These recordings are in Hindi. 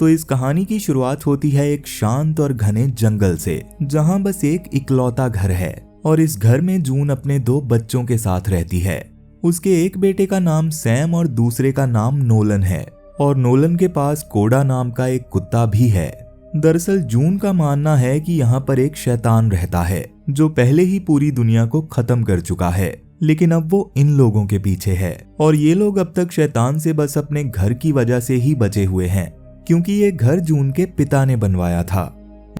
तो इस कहानी की शुरुआत होती है एक शांत और घने जंगल से, जहां बस एक इकलौता घर है और इस घर में जून अपने 2 बच्चों के साथ रहती है। उसके एक बेटे का नाम सैम और दूसरे का नाम नोलन है और नोलन के पास कोडा नाम का एक कुत्ता भी है। दरअसल जून का मानना है कि यहाँ पर एक शैतान रहता है जो पहले ही पूरी दुनिया को खत्म कर चुका है, लेकिन अब वो इन लोगों के पीछे है और ये लोग अब तक शैतान से बस अपने घर की वजह से ही बचे हुए हैं, क्योंकि ये घर जून के पिता ने बनवाया था।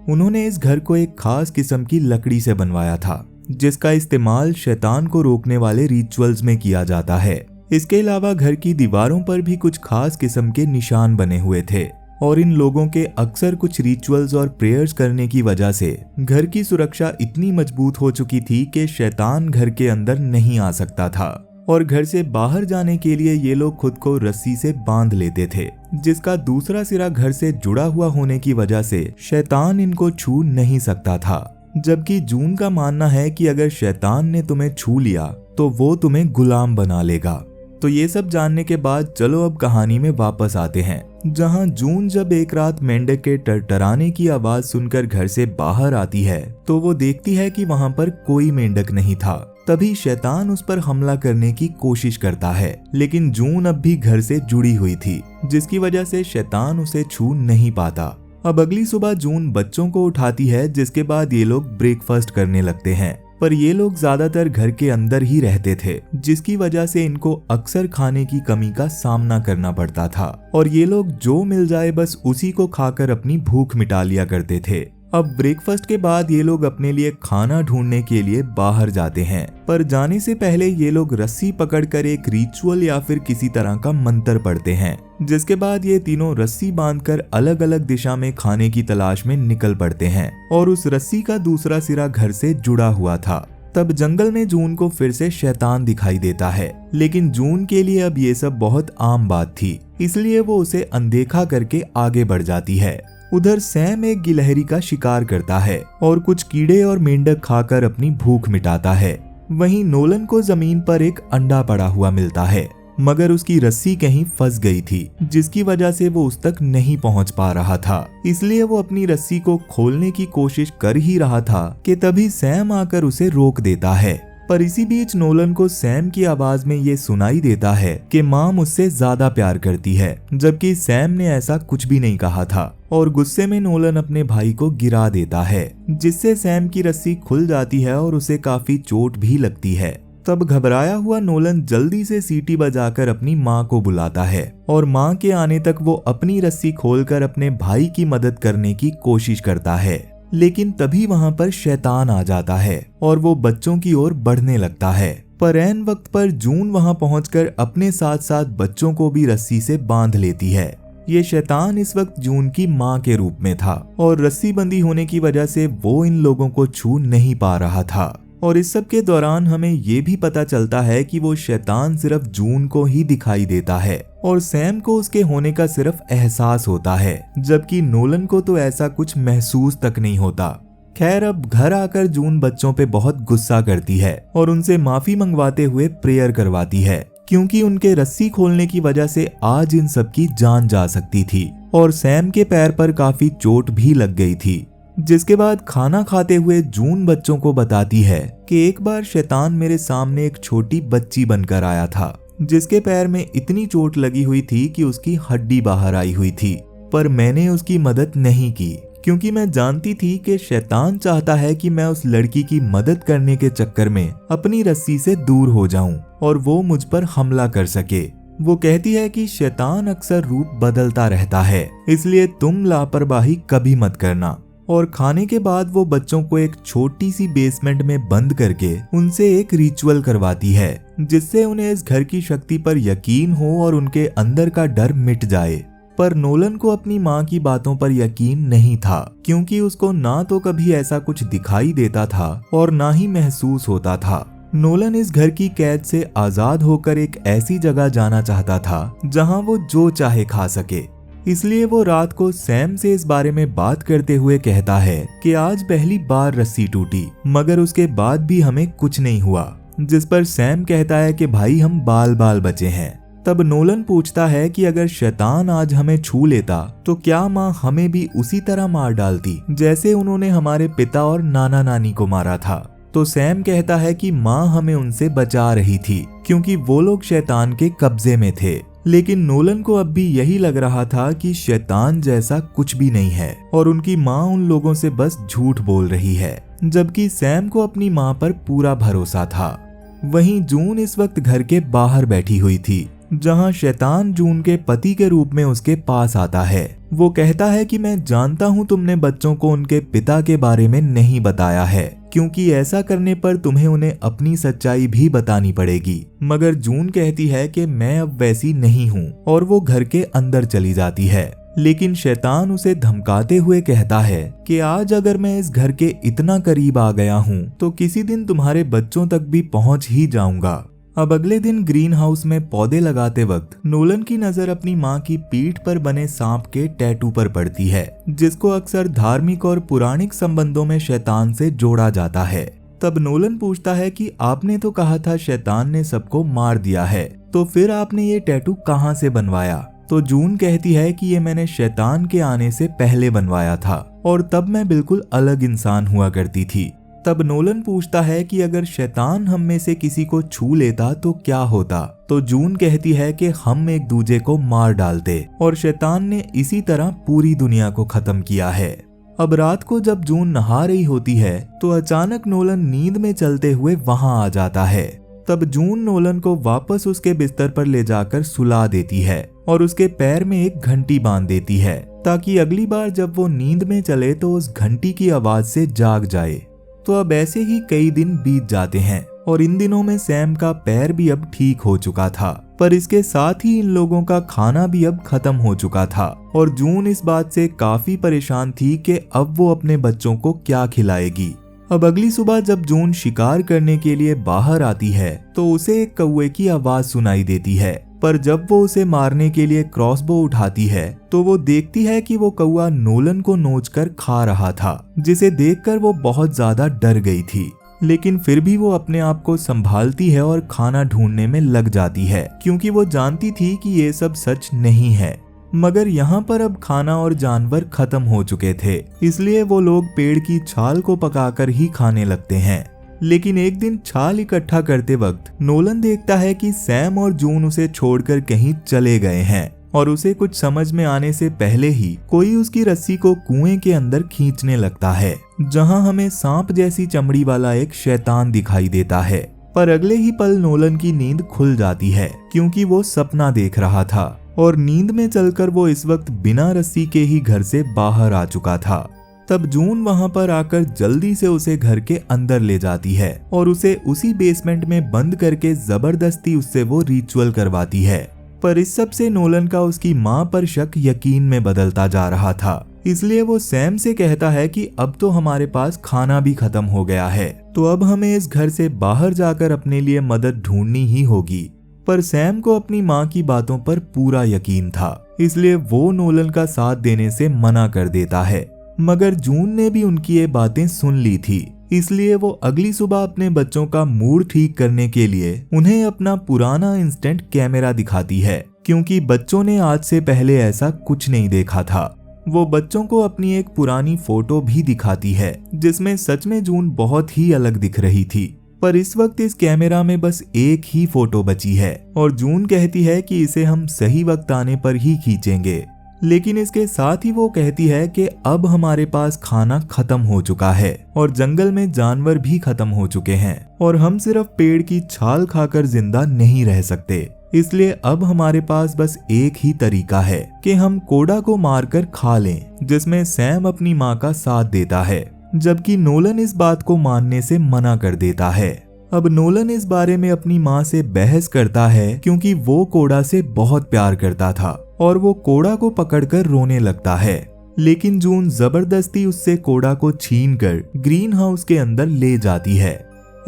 उन्होंने इस घर को एक खास किस्म की लकड़ी से बनवाया था जिसका इस्तेमाल शैतान को रोकने वाले रिचुअल्स में किया जाता है। इसके अलावा घर की दीवारों पर भी कुछ खास किस्म के निशान बने हुए थे और इन लोगों के अक्सर कुछ रिचुअल्स और प्रेयर्स करने की वजह से घर की सुरक्षा इतनी मजबूत हो चुकी थी कि शैतान घर के अंदर नहीं आ सकता था और घर से बाहर जाने के लिए ये लोग खुद को रस्सी से बांध लेते थे, जिसका दूसरा सिरा घर से जुड़ा हुआ होने की वजह से शैतान इनको छू नहीं सकता था। जबकि जून का मानना है कि अगर शैतान ने तुम्हें छू लिया तो वो तुम्हें गुलाम बना लेगा। तो ये सब जानने के बाद चलो अब कहानी में वापस आते हैं, जहां जून जब एक रात मेंढक के टरटराने की आवाज सुनकर घर से बाहर आती है तो वो देखती है कि वहां पर कोई मेंढक नहीं था। तभी शैतान उस पर हमला करने की कोशिश करता है, लेकिन जून अब भी घर से जुड़ी हुई थी, जिसकी वजह से शैतान उसे छू नहीं पाता। अब अगली सुबह जून बच्चों को उठाती है, जिसके बाद ये लोग ब्रेकफास्ट करने लगते हैं। पर ये लोग ज्यादातर घर के अंदर ही रहते थे, जिसकी वजह से इनको अक्सर खाने की कमी का सामना करना पड़ता था और ये लोग जो मिल जाए बस उसी को खाकर अपनी भूख मिटा लिया करते थे। अब ब्रेकफास्ट के बाद ये लोग अपने लिए खाना ढूंढने के लिए बाहर जाते हैं, पर जाने से पहले ये लोग रस्सी पकड़कर एक रिचुअल या फिर किसी तरह का मंत्र पढ़ते हैं, जिसके बाद ये तीनों रस्सी बांधकर अलग अलग दिशा में खाने की तलाश में निकल पड़ते हैं और उस रस्सी का दूसरा सिरा घर से जुड़ा हुआ था। तब जंगल में जून को फिर से शैतान दिखाई देता है, लेकिन जून के लिए अब ये सब बहुत आम बात थी, इसलिए वो उसे अनदेखा करके आगे बढ़ जाती है। उधर सैम एक गिलहरी का शिकार करता है और कुछ कीड़े और मेंढक खाकर अपनी भूख मिटाता है। वहीं नोलन को जमीन पर एक अंडा पड़ा हुआ मिलता है, मगर उसकी रस्सी कहीं फंस गई थी, जिसकी वजह से वो उस तक नहीं पहुंच पा रहा था। इसलिए वो अपनी रस्सी को खोलने की कोशिश कर ही रहा था कि तभी सैम आकर उसे रोक देता है। पर इसी बीच नोलन को सैम की आवाज में ये सुनाई देता है कि माँ मुझसे ज्यादा प्यार करती है, जबकि सैम ने ऐसा कुछ भी नहीं कहा था और गुस्से में नोलन अपने भाई को गिरा देता है, जिससे सैम की रस्सी खुल जाती है और उसे काफी चोट भी लगती है। तब घबराया हुआ नोलन जल्दी से सीटी बजाकर अपनी माँ को बुलाता है और माँ के आने तक वो अपनी रस्सी खोलकर अपने भाई की मदद करने की कोशिश करता है, लेकिन तभी वहां पर शैतान आ जाता है और वो बच्चों की ओर बढ़ने लगता है। पर ऐन वक्त पर जून वहां पहुंचकर अपने साथ साथ बच्चों को भी रस्सी से बांध लेती है। ये शैतान इस वक्त जून की माँ के रूप में था और रस्सी बंदी होने की वजह से वो इन लोगों को छू नहीं पा रहा था। और इस सब के दौरान हमें ये भी पता चलता है कि वो शैतान सिर्फ जून को ही दिखाई देता है और सैम को उसके होने का सिर्फ एहसास होता है, जबकि नोलन को तो ऐसा कुछ महसूस तक नहीं होता। खैर अब घर आकर जून बच्चों पे बहुत गुस्सा करती है और उनसे माफी मंगवाते हुए प्रेयर करवाती है, क्योंकि उनके रस्सी खोलने की वजह से आज इन सब की जान जा सकती थी और सैम के पैर पर काफी चोट भी लग गई थी। जिसके बाद खाना खाते हुए जून बच्चों को बताती है कि एक बार शैतान मेरे सामने एक छोटी बच्ची बनकर आया था, जिसके पैर में इतनी चोट लगी हुई थी कि उसकी हड्डी बाहर आई हुई थी, पर मैंने उसकी मदद नहीं की, क्योंकि मैं जानती थी कि शैतान चाहता है कि मैं उस लड़की की मदद करने के चक्कर में अपनी रस्सी से दूर हो जाऊं और वो मुझ पर हमला कर सके। वो कहती है कि शैतान अक्सर रूप बदलता रहता है, इसलिए तुम लापरवाही कभी मत करना। और खाने के बाद वो बच्चों को एक छोटी सी बेसमेंट में बंद करके उनसे एक रिचुअल करवाती है, जिससे उन्हें इस घर की शक्ति पर यकीन हो और उनके अंदर का डर मिट जाए। पर नोलन को अपनी माँ की बातों पर यकीन नहीं था, क्योंकि उसको ना तो कभी ऐसा कुछ दिखाई देता था और ना ही महसूस होता था। नोलन इस घर की कैद से आजाद होकर एक ऐसी जगह जाना चाहता था जहाँ वो जो चाहे खा सके। इसलिए वो रात को सैम से इस बारे में बात करते हुए कहता है कि आज पहली बार रस्सी टूटी, मगर उसके बाद भी हमें कुछ नहीं हुआ। जिस पर सैम कहता है कि भाई हम बाल बाल बचे हैं। तब नोलन पूछता है कि अगर शैतान आज हमें छू लेता तो क्या माँ हमें भी उसी तरह मार डालती जैसे उन्होंने हमारे पिता और नाना नानी को मारा था। तो सैम कहता है कि माँ हमें उनसे बचा रही थी क्योंकि वो लोग शैतान के कब्जे में थे। लेकिन नोलन को अब भी यही लग रहा था कि शैतान जैसा कुछ भी नहीं है और उनकी माँ उन लोगों से बस झूठ बोल रही है, जबकि सैम को अपनी माँ पर पूरा भरोसा था। वहीं जून इस वक्त घर के बाहर बैठी हुई थी, जहां शैतान जून के पति के रूप में उसके पास आता है। वो कहता है कि मैं जानता हूं तुमने बच्चों को उनके पिता के बारे में नहीं बताया है, क्योंकि ऐसा करने पर तुम्हें उन्हें अपनी सच्चाई भी बतानी पड़ेगी। मगर जून कहती है कि मैं अब वैसी नहीं हूं और वो घर के अंदर चली जाती है। लेकिन शैतान उसे धमकाते हुए कहता है कि आज अगर मैं इस घर के इतना करीब आ गया हूं तो किसी दिन तुम्हारे बच्चों तक भी पहुंच ही जाऊंगा। अब अगले दिन ग्रीन हाउस में पौधे लगाते वक्त नोलन की नजर अपनी माँ की पीठ पर बने सांप के टैटू पर पड़ती है, जिसको अक्सर धार्मिक और पौराणिक संबंधों में शैतान से जोड़ा जाता है। तब नोलन पूछता है कि आपने तो कहा था शैतान ने सबको मार दिया है, तो फिर आपने ये टैटू कहाँ से बनवाया? तो जून कहती है कि ये मैंने शैतान के आने से पहले बनवाया था और तब मैं बिल्कुल अलग इंसान हुआ करती थी। तब नोलन पूछता है कि अगर शैतान हम में से किसी को छू लेता तो क्या होता? तो जून कहती है कि हम एक दूसरे को मार डालते और शैतान ने इसी तरह पूरी दुनिया को खत्म किया है। अब रात को जब जून नहा रही होती है तो अचानक नोलन नींद में चलते हुए वहां आ जाता है। तब जून नोलन को वापस उसके बिस्तर पर ले जाकर सुला देती है और उसके पैर में एक घंटी बांध देती है, ताकि अगली बार जब वो नींद में चले तो उस घंटी की आवाज से जाग जाए। तो अब ऐसे ही कई दिन बीत जाते हैं और इन दिनों में सैम का पैर भी अब ठीक हो चुका था, पर इसके साथ ही इन लोगों का खाना भी अब खत्म हो चुका था और जून इस बात से काफी परेशान थी कि अब वो अपने बच्चों को क्या खिलाएगी। अब अगली सुबह जब जून शिकार करने के लिए बाहर आती है तो उसे एक कौवे की आवाज सुनाई देती है, पर जब वो उसे मारने के लिए क्रॉसबो उठाती है तो वो देखती है कि वो कौवा नोलन को नोचकर खा रहा था, जिसे देखकर वो बहुत ज्यादा डर गई थी। लेकिन फिर भी वो अपने आप को संभालती है और खाना ढूंढने में लग जाती है, क्योंकि वो जानती थी कि ये सब सच नहीं है। मगर यहाँ पर अब खाना और जानवर खत्म हो चुके थे, इसलिए वो लोग पेड़ की छाल को पकाकर ही खाने लगते हैं। लेकिन एक दिन छाल इकट्ठा करते वक्त नोलन देखता है कि सैम और जून उसे छोड़कर कहीं चले गए हैं और उसे कुछ समझ में आने से पहले ही कोई उसकी रस्सी को कुएं के अंदर खींचने लगता है, जहां हमें सांप जैसी चमड़ी वाला एक शैतान दिखाई देता है। पर अगले ही पल नोलन की नींद खुल जाती है, क्योंकि वो सपना देख रहा था और नींद में चलकर वो इस वक्त बिना रस्सी के ही घर से बाहर आ चुका था। तब जून वहां पर आकर जल्दी से उसे घर के अंदर ले जाती है और उसे उसी बेसमेंट में बंद करके जबरदस्ती उससे वो रिचुअल करवाती है। पर इस सब से नोलन का उसकी माँ पर शक यकीन में बदलता जा रहा था, इसलिए वो सैम से कहता है कि अब तो हमारे पास खाना भी खत्म हो गया है, तो अब हमें इस घर से बाहर जाकर अपने लिए मदद ढूंढनी ही होगी। पर सैम को अपनी माँ की बातों पर पूरा यकीन था, इसलिए वो नोलन का साथ देने से मना कर देता है। मगर जून ने भी उनकी ये बातें सुन ली थी, इसलिए वो अगली सुबह अपने बच्चों का मूड ठीक करने के लिए उन्हें अपना पुराना इंस्टेंट कैमरा दिखाती है, क्योंकि बच्चों ने आज से पहले ऐसा कुछ नहीं देखा था। वो बच्चों को अपनी एक पुरानी फोटो भी दिखाती है, जिसमें सच में जून बहुत ही अलग दिख रही थी। पर इस वक्त इस कैमरा में बस एक ही फोटो बची है और जून कहती है कि इसे हम सही वक्त आने पर ही खींचेंगे। लेकिन इसके साथ ही वो कहती है कि अब हमारे पास खाना खत्म हो चुका है और जंगल में जानवर भी खत्म हो चुके हैं और हम सिर्फ पेड़ की छाल खाकर जिंदा नहीं रह सकते। इसलिए अब हमारे पास बस एक ही तरीका है कि हम कोड़ा को मारकर खा लें, जिसमें सैम अपनी माँ का साथ देता है, जबकि नोलन इस बात को मानने से मना कर देता है। अब नोलन इस बारे में अपनी माँ से बहस करता है, क्योंकि वो कोड़ा से बहुत प्यार करता था और वो कोड़ा को पकड़कर रोने लगता है। लेकिन जून जबरदस्ती उससे कोड़ा को छीनकर ग्रीन हाउस के अंदर ले जाती है।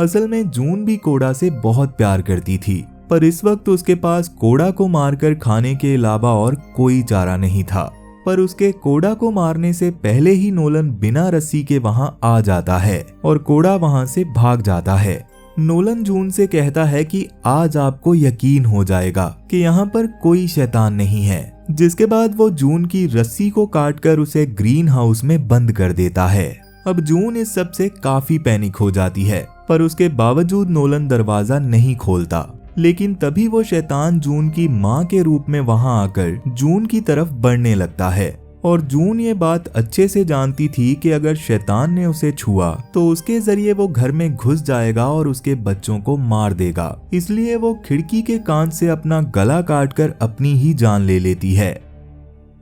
असल में जून भी कोड़ा से बहुत प्यार करती थी, पर इस वक्त उसके पास कोड़ा को मारकर खाने के अलावा और कोई चारा नहीं था। पर उसके कोड़ा को मारने से पहले ही नोलन बिना रस्सी के वहां आ जाता है और कोड़ा वहां से भाग जाता है। नोलन जून से कहता है कि आज आपको यकीन हो जाएगा कि यहाँ पर कोई शैतान नहीं है। जिसके बाद वो जून की रस्सी को काटकर उसे ग्रीन हाउस में बंद कर देता है। अब जून इस सब से काफी पैनिक हो जाती है, पर उसके बावजूद नोलन दरवाजा नहीं खोलता। लेकिन तभी वो शैतान जून की माँ के रूप में वहां आकर जून की तरफ बढ़ने लगता है। और जून ये बात अच्छे से जानती थी कि अगर शैतान ने उसे छुआ तो उसके जरिए वो घर में घुस जाएगा और उसके बच्चों को मार देगा। इसलिए वो खिड़की के कांच से अपना गला काटकर अपनी ही जान ले लेती है।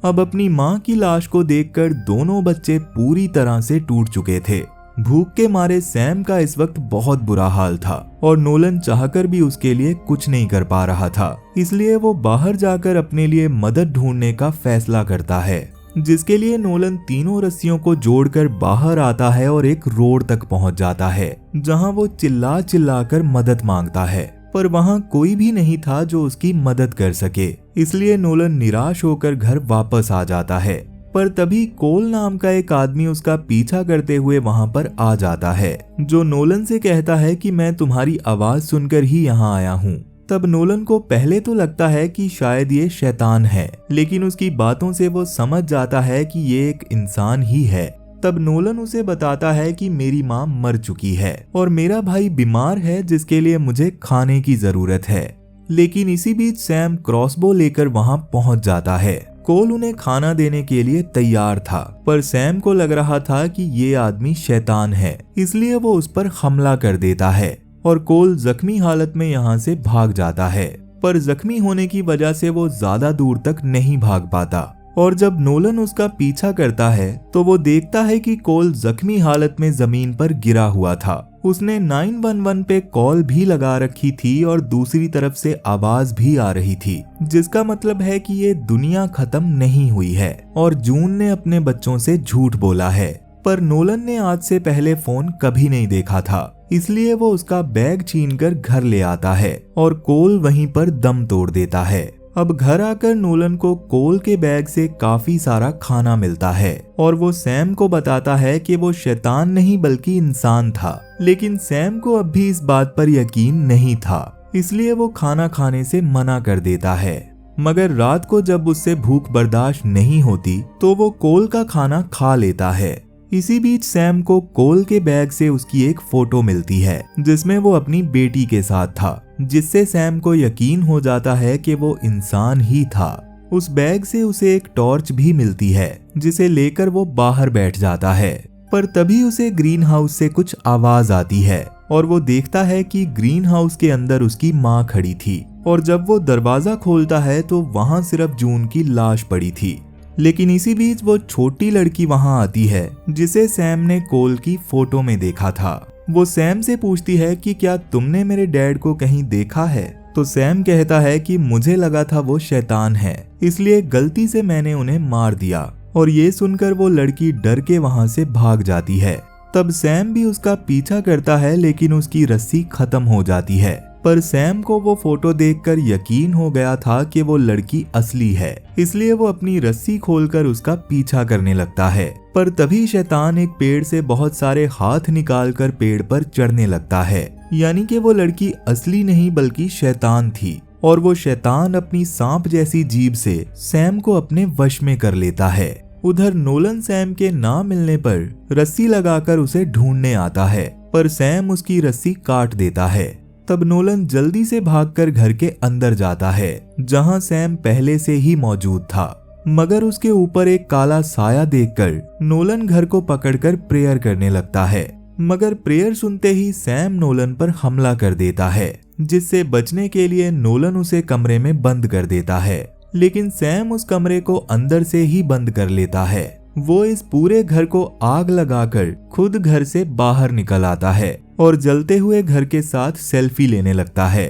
अब अपनी माँ की लाश को देखकर दोनों बच्चे पूरी तरह से टूट चुके थे। भूख के मारे सैम का इस वक्त बहुत बुरा हाल था और नोलन चाहकर भी उसके लिए कुछ नहीं कर पा रहा था। इसलिए वो बाहर जाकर अपने लिए मदद ढूंढने का फैसला करता है, जिसके लिए नोलन तीनों रस्सियों को जोड़कर बाहर आता है और एक रोड तक पहुंच जाता है, जहां वो चिल्ला चिल्ला कर मदद मांगता है। पर वहां कोई भी नहीं था जो उसकी मदद कर सके। इसलिए नोलन निराश होकर घर वापस आ जाता है। पर तभी कोल नाम का एक आदमी उसका पीछा करते हुए वहां पर आ जाता है, जो नोलन से कहता है कि मैं तुम्हारी आवाज सुनकर ही यहाँ आया हूँ। तब नोलन को पहले तो लगता है कि शायद ये शैतान है, लेकिन उसकी बातों से वो समझ जाता है कि ये एक इंसान ही है। तब नोलन उसे बताता है कि मेरी माँ मर चुकी है और मेरा भाई बीमार है, जिसके लिए मुझे खाने की जरूरत है। लेकिन इसी बीच सैम क्रॉसबो लेकर वहां पहुंच जाता है। कोल उन्हें खाना देने के लिए तैयार था, पर सैम को लग रहा था कि ये आदमी शैतान है, इसलिए वो उस पर हमला कर देता है और कोल जख्मी हालत में यहाँ से भाग जाता है। पर जख्मी होने की वजह से वो ज्यादा दूर तक नहीं भाग पाता और जब नोलन उसका पीछा करता है तो वो देखता है कि कोल जख्मी हालत में जमीन पर गिरा हुआ था। उसने 911 पे कॉल भी लगा रखी थी और दूसरी तरफ से आवाज भी आ रही थी, जिसका मतलब है कि ये दुनिया खत्म नहीं हुई है और जून ने अपने बच्चों से झूठ बोला है। पर नोलन ने आज से पहले फोन कभी नहीं देखा था, इसलिए वो उसका बैग छीनकर घर ले आता है और कोल वहीं पर दम तोड़ देता है। अब घर आकर नोलन को कोल के बैग से काफी सारा खाना मिलता है और वो सैम को बताता है कि वो शैतान नहीं बल्कि इंसान था। लेकिन सैम को अब भी इस बात पर यकीन नहीं था, इसलिए वो खाना खाने से मना कर देता है। मगर रात को जब उससे भूख बर्दाश्त नहीं होती तो वो कोल का खाना खा लेता है। इसी बीच सैम को कोल के बैग से उसकी एक फोटो मिलती है, जिसमें वो अपनी बेटी के साथ था, जिससे सैम को यकीन हो जाता है कि वो इंसान ही था। उस बैग से उसे एक टॉर्च भी मिलती है, जिसे लेकर वो बाहर बैठ जाता है। पर तभी उसे ग्रीन हाउस से कुछ आवाज आती है और वो देखता है कि ग्रीन हाउस के अंदर उसकी माँ खड़ी थी और जब वो दरवाजा खोलता है तो वहां सिर्फ जून की लाश पड़ी थी। लेकिन इसी बीच वो छोटी लड़की वहां आती है, जिसे सैम ने कोल की फोटो में देखा था। वो सैम से पूछती है कि क्या तुमने मेरे डैड को कहीं देखा है? तो सैम कहता है कि मुझे लगा था वो शैतान है, इसलिए गलती से मैंने उन्हें मार दिया। और ये सुनकर वो लड़की डर के वहां से भाग जाती है। तब सैम भी उसका पीछा करता है, लेकिन उसकी रस्सी खत्म हो जाती है। पर सैम को वो फोटो देखकर यकीन हो गया था कि वो लड़की असली है, इसलिए वो अपनी रस्सी खोलकर उसका पीछा करने लगता है। पर तभी शैतान एक पेड़ से बहुत सारे हाथ निकालकर पेड़ पर चढ़ने लगता है, यानी कि वो लड़की असली नहीं बल्कि शैतान थी। और वो शैतान अपनी सांप जैसी जीभ से सैम को अपने वश में कर लेता है। उधर नोलन सैम के ना मिलने पर रस्सी लगाकर उसे ढूंढने आता है, पर सैम उसकी रस्सी काट देता है। तब नोलन जल्दी से भागकर घर के अंदर जाता है, जहां सैम पहले से ही मौजूद था। मगर उसके ऊपर एक काला साया देखकर नोलन घर को पकड़कर प्रेयर करने लगता है। मगर प्रेयर सुनते ही सैम नोलन पर हमला कर देता है, जिससे बचने के लिए नोलन उसे कमरे में बंद कर देता है। लेकिन सैम उस कमरे को अंदर से ही बंद कर लेता है। वो इस पूरे घर को आग लगाकर खुद घर से बाहर निकल आता है और जलते हुए घर के साथ सेल्फी लेने लगता है।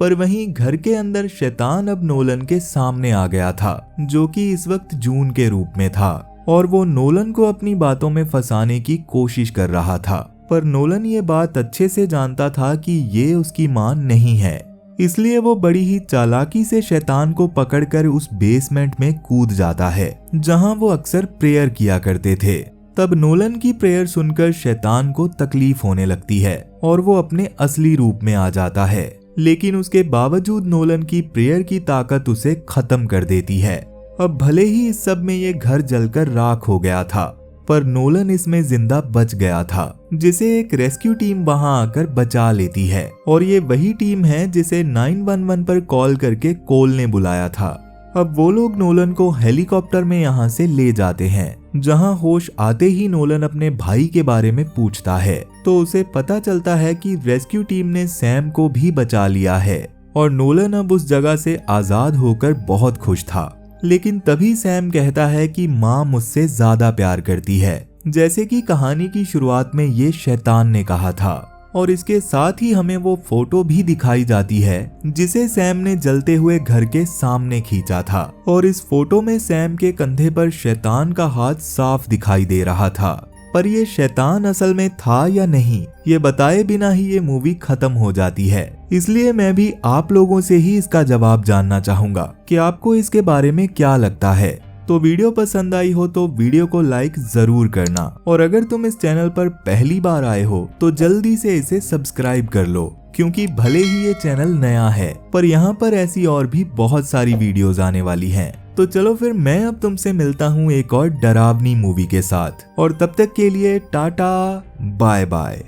पर वहीं घर के अंदर शैतान अब नोलन के सामने आ गया था, जो कि इस वक्त जून के रूप में था, और वो नोलन को अपनी बातों में फंसाने की कोशिश कर रहा था। पर नोलन ये बात अच्छे से जानता था कि ये उसकी मां नहीं है, इसलिए वो बड़ी ही चालाकी से शैतान को पकड़कर उस बेसमेंट में कूद जाता है, जहां वो अक्सर प्रेयर किया करते थे। तब नोलन की प्रेयर सुनकर शैतान को तकलीफ होने लगती है और वो अपने असली रूप में आ जाता है, लेकिन उसके बावजूद नोलन की प्रेयर की ताकत उसे खत्म कर देती है। अब भले ही इस सब में ये घर जलकर राख हो गया था, पर नोलन इसमें जिंदा बच गया था, जिसे एक रेस्क्यू टीम वहां आकर बचा लेती है। और ये वही टीम है जिसे 911 पर कॉल करके कोल ने बुलाया था। अब वो लोग नोलन को हेलीकॉप्टर में यहाँ से ले जाते हैं, जहाँ होश आते ही नोलन अपने भाई के बारे में पूछता है तो उसे पता चलता है कि रेस्क्यू टीम ने सैम को भी बचा लिया है और नोलन अब उस जगह से आजाद होकर बहुत खुश था। लेकिन तभी सैम कहता है कि माँ मुझसे ज्यादा प्यार करती है, जैसे कि कहानी की शुरुआत में ये शैतान ने कहा था। और इसके साथ ही हमें वो फोटो भी दिखाई जाती है जिसे सैम ने जलते हुए घर के सामने खींचा था। और इस फोटो में सैम के कंधे पर शैतान का हाथ साफ दिखाई दे रहा था, पर ये शैतान असल में था या नहीं, ये बताए बिना ही ये मूवी खत्म हो जाती है। इसलिए मैं भी आप लोगों से ही इसका जवाब जानना चाहूंगा कि आपको इसके बारे में क्या लगता है। तो वीडियो पसंद आई हो तो वीडियो को लाइक जरूर करना, और अगर तुम इस चैनल पर पहली बार आए हो तो जल्दी से इसे सब्सक्राइब कर लो, क्योंकि भले ही ये चैनल नया है पर यहाँ पर ऐसी और भी बहुत सारी वीडियोस आने वाली हैं। तो चलो फिर मैं अब तुमसे मिलता हूँ एक और डरावनी मूवी के साथ, और तब तक के लिए टाटा बाय बाय।